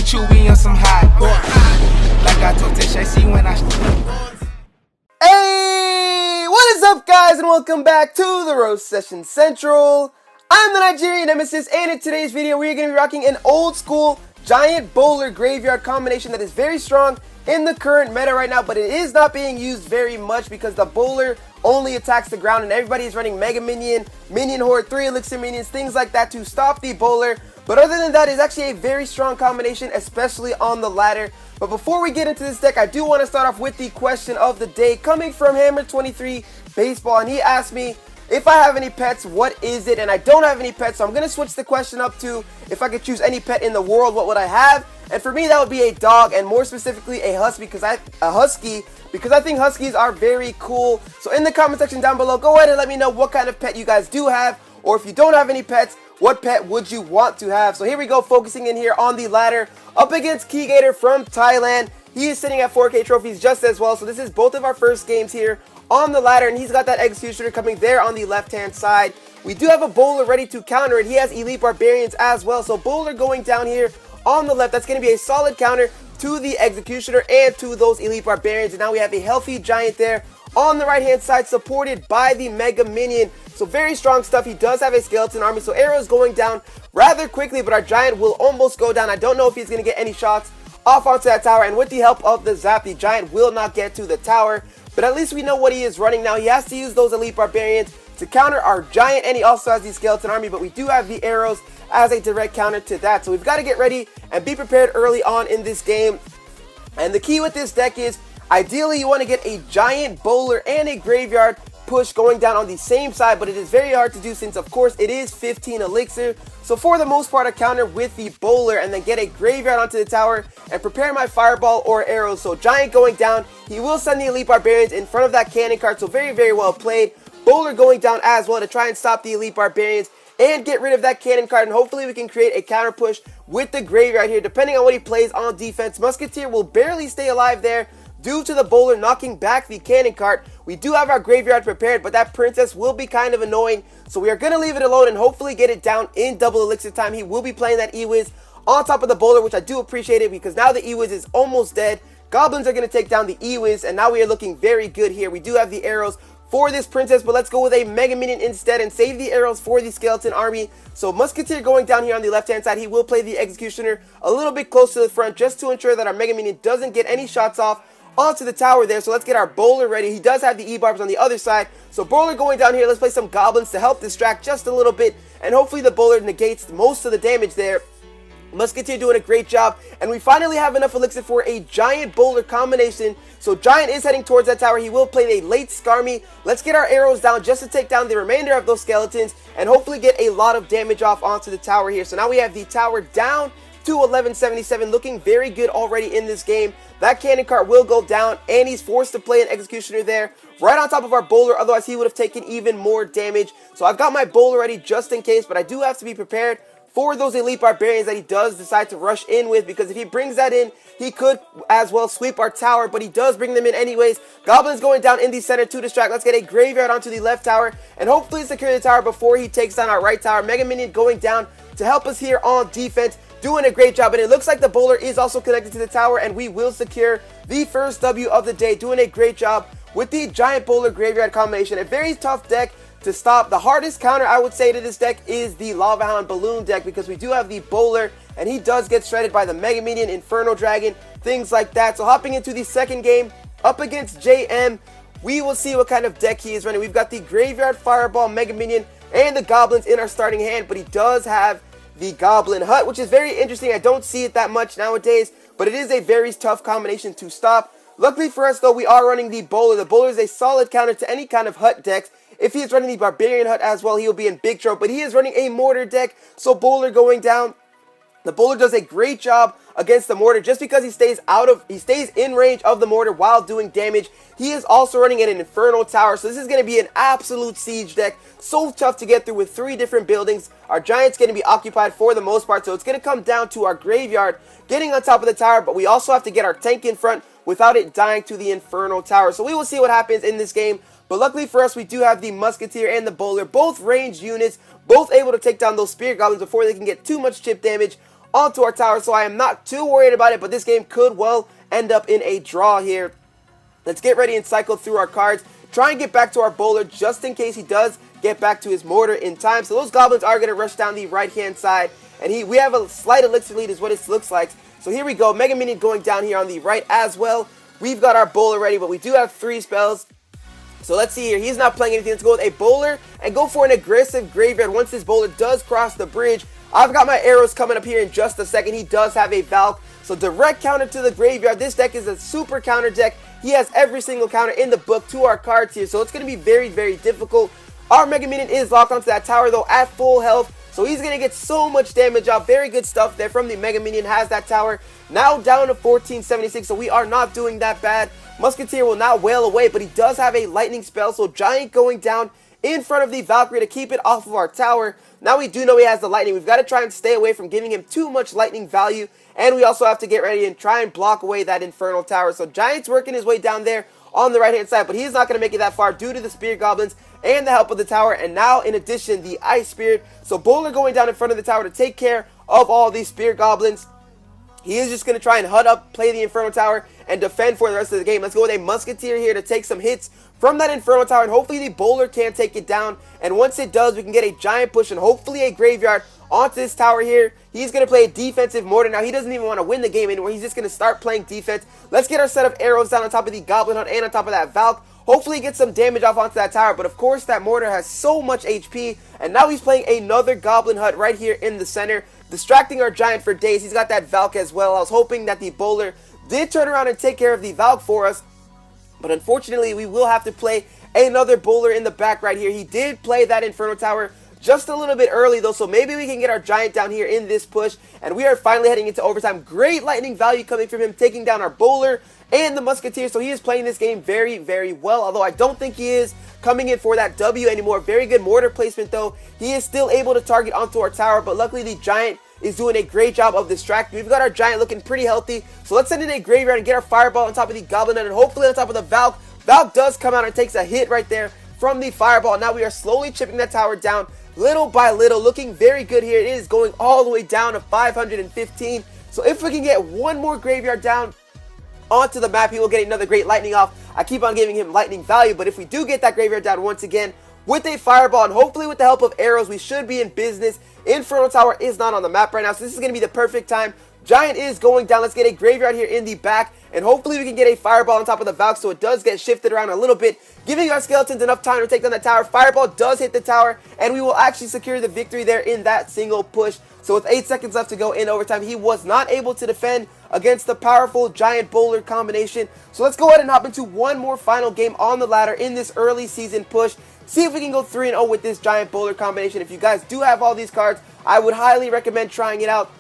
with you, we on some hot. Like I told Tisha, when I. Hey, what is up, guys, and welcome back to the Roast Session Central. I'm the Nigerian Nemesis, and in today's video, we are going to be rocking an old school giant bowler graveyard combination that is very strong in the current meta right now, but it is not being used very much because the bowler only attacks the ground and everybody is running Mega Minion, Minion Horde, 3 Elixir Minions, things like that to stop the bowler. But other than that, it's actually a very strong combination, especially on the ladder. But before we get into this deck, I do want to start off with the question of the day coming from Hammer23 Baseball, and he asked me, if I have any pets, what is it? And I don't have any pets, so I'm going to switch the question up to, if I could choose any pet in the world, what would I have? And for me, that would be a dog, and more specifically a husky, because I think huskies are very cool. So in the comment section down below, go ahead and let me know what kind of pet you guys do have, or if you don't have any pets, what pet would you want to have? So here we go, focusing in here on the ladder, up against Keygator from Thailand. He is sitting at 4K trophies just as well, so this is both of our first games here on the ladder, and he's got that Executioner coming there on the left-hand side. We do have a bowler ready to counter it. He has Elite Barbarians as well, so bowler going down here on the left. That's going to be a solid counter to the Executioner and to those Elite Barbarians. And now we have a healthy Giant there on the right-hand side, supported by the Mega Minion. So very strong stuff. He does have a Skeleton Army, so arrows going down rather quickly, but our Giant will almost go down. I don't know if he's going to get any shots off onto that tower, and with the help of the Zap, the Giant will not get to the tower. But at least we know what he is running now. He has to use those Elite Barbarians to counter our Giant, and he also has the Skeleton Army, but we do have the arrows as a direct counter to that. So we've got to get ready and be prepared early on in this game. And the key with this deck is, ideally you want to get a Giant bowler and a graveyard push going down on the same side, but it is very hard to do since, of course, it is 15 elixir. So for the most part, I counter with the bowler and then get a graveyard onto the tower and prepare my fireball or arrows. So Giant going down, he will send the Elite Barbarians in front of that cannon card, so very, very well played. Bowler going down as well to try and stop the Elite Barbarians and get rid of that cannon card, and hopefully we can create a counter push with the graveyard here, depending on what he plays on defense. Musketeer will barely stay alive there due to the bowler knocking back the cannon cart. We do have our graveyard prepared, but that princess will be kind of annoying, so we are going to leave it alone and hopefully get it down in double elixir time. He will be playing that E-Wiz on top of the bowler, which I do appreciate it because now the E-Wiz is almost dead. Goblins are going to take down the E-Wiz, and now we are looking very good here. We do have the arrows for this princess, but let's go with a Mega Minion instead and save the arrows for the Skeleton Army. So Musketeer going down here on the left-hand side. He will play the Executioner a little bit close to the front just to ensure that our Mega Minion doesn't get any shots off onto the tower there. So let's get our bowler ready. He does have the E-Barbs on the other side. So bowler going down here. Let's play some goblins to help distract just a little bit, and hopefully the bowler negates most of the damage there. Musketeer doing a great job, and we finally have enough elixir for a Giant bowler combination. So Giant is heading towards that tower. He will play a late Skarmy. Let's get our arrows down just to take down the remainder of those skeletons and hopefully get a lot of damage off onto the tower here. So now we have the tower down to 1177, looking very good already in this game. That cannon cart will go down, and he's forced to play an Executioner there right on top of our bowler, otherwise he would have taken even more damage. So I've got my bowler ready just in case, but I do have to be prepared for those Elite Barbarians that he does decide to rush in with, because if he brings that in, he could as well sweep our tower, but he does bring them in anyways. Goblins going down in the center to distract. Let's get a graveyard onto the left tower and hopefully secure the tower before he takes down our right tower. Mega Minion going down to help us here on defense, doing a great job, and it looks like the bowler is also connected to the tower, and we will secure the first W of the day, doing a great job with the Giant bowler graveyard combination. A very tough deck to stop. The hardest counter I would say to this deck is the Lava Hound Balloon deck, because we do have the bowler and he does get shredded by the Mega Minion, Inferno Dragon, things like that. So hopping into the second game up against JM, we will see what kind of deck he is running. We've got the Graveyard Fireball, Mega Minion, and the Goblins in our starting hand, but he does have the Goblin Hut, which is very interesting. I don't see it that much nowadays, but it is a very tough combination to stop. Luckily for us though, we are running the bowler. The bowler is a solid counter to any kind of hut decks. If he is running the Barbarian Hut as well, he will be in big trouble, but he is running a Mortar deck, so bowler going down. The bowler does a great job against the mortar just because he stays in range of the mortar while doing damage. He is also running an Inferno Tower, so this is going to be an absolute siege deck. So tough to get through with 3 different buildings. Our Giant's going to be occupied for the most part, so it's going to come down to our graveyard getting on top of the tower, but we also have to get our tank in front without it dying to the Inferno Tower. So we will see what happens in this game. But luckily for us, we do have the Musketeer and the Bowler, both ranged units, both able to take down those Spear Goblins before they can get too much chip damage onto our tower, so I am not too worried about it, but this game could well end up in a draw here. Let's get ready and cycle through our cards. Try and get back to our bowler just in case he does get back to his mortar in time. So those goblins are going to rush down the right-hand side, and we have a slight elixir lead is what it looks like. So here we go, Mega Minion going down here on the right as well. We've got our bowler ready, but we do have 3 spells. So let's see here. He's not playing anything. Let's go with a bowler and go for an aggressive graveyard once this bowler does cross the bridge. I've got my arrows coming up here in just a second. He does have a Valk. So direct counter to the graveyard. This deck is a super counter deck. He has every single counter in the book to our cards here. So it's going to be very, very difficult. Our Mega Minion is locked onto that tower though at full health. So he's going to get so much damage off. Very good stuff there from the Mega Minion. Has that tower now down to 1476. So we are not doing that bad. Musketeer will now wail away, but he does have a lightning spell. So Giant going down in front of the Valkyrie to keep it off of our tower. Now we do know he has the lightning. We've got to try and stay away from giving him too much lightning value. And we also have to get ready and try and block away that Infernal Tower. So Giant's working his way down there on the right-hand side, but he's not going to make it that far due to the Spear Goblins and the help of the tower. And now, in addition, the Ice Spirit. So Bowler going down in front of the tower to take care of all these Spear Goblins. He is just going to try and HUD up, play the Infernal Tower, and defend for the rest of the game. Let's go with a Musketeer here to take some hits from that Infernal Tower, and hopefully the Bowler can take it down. And once it does, we can get a Giant push and hopefully a Graveyard onto this tower here. He's going to play a defensive mortar. Now, he doesn't even want to win the game anymore. He's just going to start playing defense. Let's get our set of arrows down on top of the Goblin Hunt and on top of that Valk. Hopefully get some damage off onto that tower, but of course that mortar has so much HP, and now he's playing another Goblin Hut right here in the center, distracting our Giant for days. He's got that Valk as well. I was hoping that the Bowler did turn around and take care of the Valk for us, but unfortunately we will have to play another Bowler in the back right here. He did play that Inferno Tower just a little bit early though, so maybe we can get our Giant down here in this push, and we are finally heading into overtime. Great lightning value coming from him, taking down our Bowler and the Musketeer, so he is playing this game very, very well, although I don't think he is coming in for that W anymore. Very good mortar placement though. He is still able to target onto our tower, but luckily the Giant is doing a great job of distracting. We've got our Giant looking pretty healthy, so let's send in a Graveyard and get our Fireball on top of the Goblin Hut, and hopefully on top of the Valk. Valk does come out and takes a hit right there from the Fireball. Now we are slowly chipping that tower down little by little, looking very good here. It is going all the way down to 515, so if we can get one more Graveyard down onto the map, he will get another great lightning off. I keep on giving him lightning value, but if we do get that Graveyard down once again with a Fireball, and hopefully with the help of arrows, we should be in business. Inferno Tower is not on the map right now, so this is going to be the perfect time. Giant is going down. Let's get a Graveyard here in the back, and hopefully we can get a Fireball on top of the Valk, so it does get shifted around a little bit, giving our Skeletons enough time to take down that tower. Fireball does hit the tower, and we will actually secure the victory there in that single push. So with 8 seconds left to go in overtime, he was not able to defend against the powerful Giant Bowler combination. So let's go ahead and hop into one more final game on the ladder in this early season push. See if we can go 3-0 with this Giant Bowler combination. If you guys do have all these cards, I would highly recommend trying it out.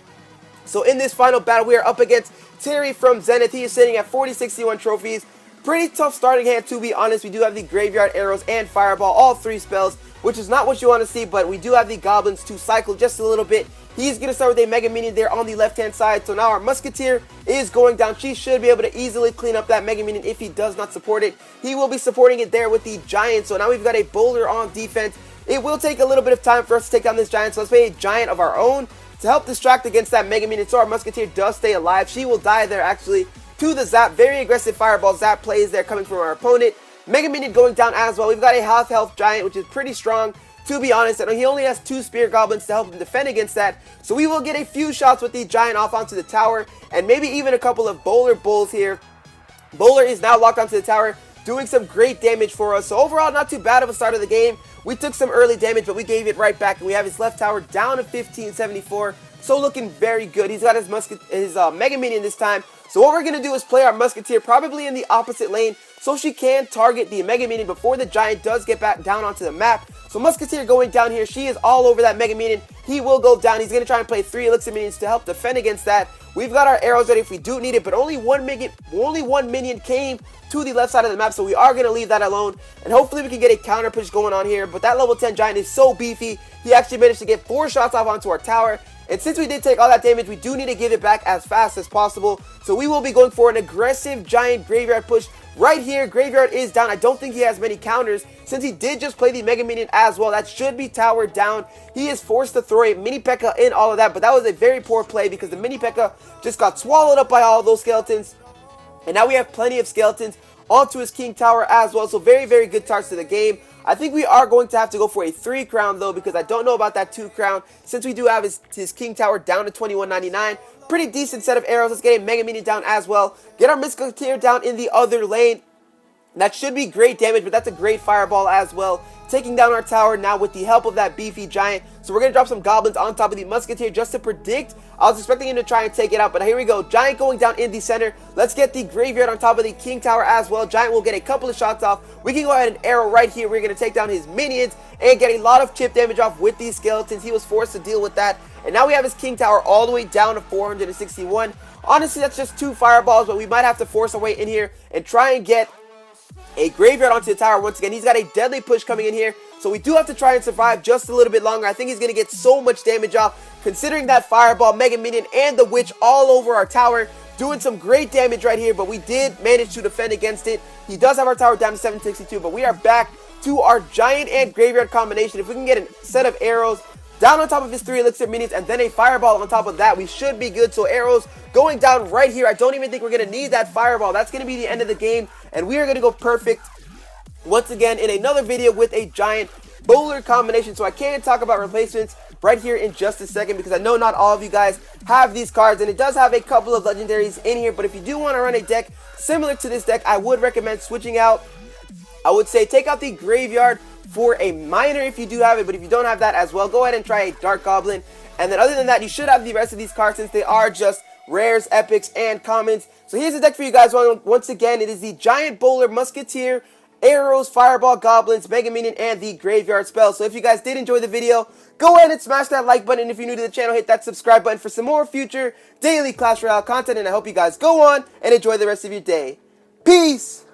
So in this final battle, we are up against Terry from Zenith. He is sitting at 4061 trophies. Pretty tough starting hand, to be honest. We do have the Graveyard, Arrows, and Fireball, all 3 spells, which is not what you want to see, but we do have the Goblins to cycle just a little bit. He's going to start with a Mega Minion there on the left-hand side. So now our Musketeer is going down. She should be able to easily clean up that Mega Minion if he does not support it. He will be supporting it there with the Giant. So now we've got a Bowler on defense. It will take a little bit of time for us to take down this Giant, so let's play a Giant of our own to help distract against that Mega Minion, so our Musketeer does stay alive. She will die there actually to the Zap. Very aggressive Fireball Zap plays there coming from our opponent. Mega Minion going down as well. We've got a half health Giant, which is pretty strong, to be honest. And he only has 2 Spear Goblins to help him defend against that. So we will get a few shots with the Giant off onto the tower, and maybe even a couple of Bowler Bulls here. Bowler is now locked onto the tower, doing some great damage for us. So overall, not too bad of a start of the game. We took some early damage, but we gave it right back, and we have his left tower down to 1574. So looking very good. He's got his Mega Minion this time. So what we're going to do is play our Musketeer probably in the opposite lane, so she can target the Mega Minion before the Giant does get back down onto the map. So Musketeer going down here. She is all over that Mega Minion. He will go down. He's going to try and play 3 Elixir Minions to help defend against that. We've got our arrows ready if we do need it, but only one minion came to the left side of the map, so we are going to leave that alone, and hopefully we can get a counter push going on here. But that level 10 Giant is so beefy. He actually managed to get 4 shots off onto our tower, and since we did take all that damage, we do need to give it back as fast as possible. So we will be going for an aggressive Giant Graveyard push Right here, Graveyard is down. I don't think he has many counters since he did just play the Mega Minion as well. That should be towered down. He is forced to throw a Mini P.E.K.K.A. in all of that, but that was a very poor play because the Mini P.E.K.K.A. just got swallowed up by all those skeletons. And now we have plenty of skeletons onto his King Tower as well. So very, very good starts to the game. I think we are going to have to go for a 3 crown though, because I don't know about that 2 crown since we do have his King Tower down to 21.99. Pretty decent set of arrows. Let's get a Mega Minion down as well. Get our Musketeer down in the other lane. That should be great damage, but that's a great fireball as well. Taking down our tower now with the help of that beefy giant. So we're going to drop some goblins on top of the Musketeer just to predict. I was expecting him to try and take it out, but here we go. Giant going down in the center. Let's get the Graveyard on top of the King Tower as well. Giant will get a couple of shots off. We can go ahead and arrow right here. We're going to take down his minions and get a lot of chip damage off with these skeletons. He was forced to deal with that. And now we have his King Tower all the way down to 461. Honestly, that's just 2 fireballs, but we might have to force our way in here and try and get a Graveyard onto the tower once again. He's got a deadly push coming in here, so we do have to try and survive just a little bit longer. I think he's going to get so much damage off, considering that fireball, Mega Minion, and the Witch all over our tower, doing some great damage right here, but we did manage to defend against it. He does have our tower down to 762, but we are back to our Giant and Graveyard combination. If we can get a set of arrows down on top of his 3 elixir minions and then a fireball on top of that, we should be good. So arrows going down right here. I don't even think we're going to need that fireball. That's going to be the end of the game, and we are going to go perfect once again in another video with a Giant Bowler combination. So I can talk about replacements right here in just a second, because I know not all of you guys have these cards, and it does have a couple of legendaries in here. But if you do want to run a deck similar to this deck, I would recommend switching out. I would say take out the Graveyard for a Miner if you do have it, but if you don't have that as well, go ahead and try a Dark Goblin. And then other than that, you should have the rest of these cards since they are just rares, epics, and commons. So here's the deck for you guys. Once again, it is the Giant Bowler, Musketeer, Arrows, Fireball, Goblins, Mega Minion, and the Graveyard spell. So if you guys did enjoy the video, go ahead and smash that like button. And if you're new to the channel, hit that subscribe button for some more future daily Clash Royale content. And I hope you guys go on and enjoy the rest of your day. Peace!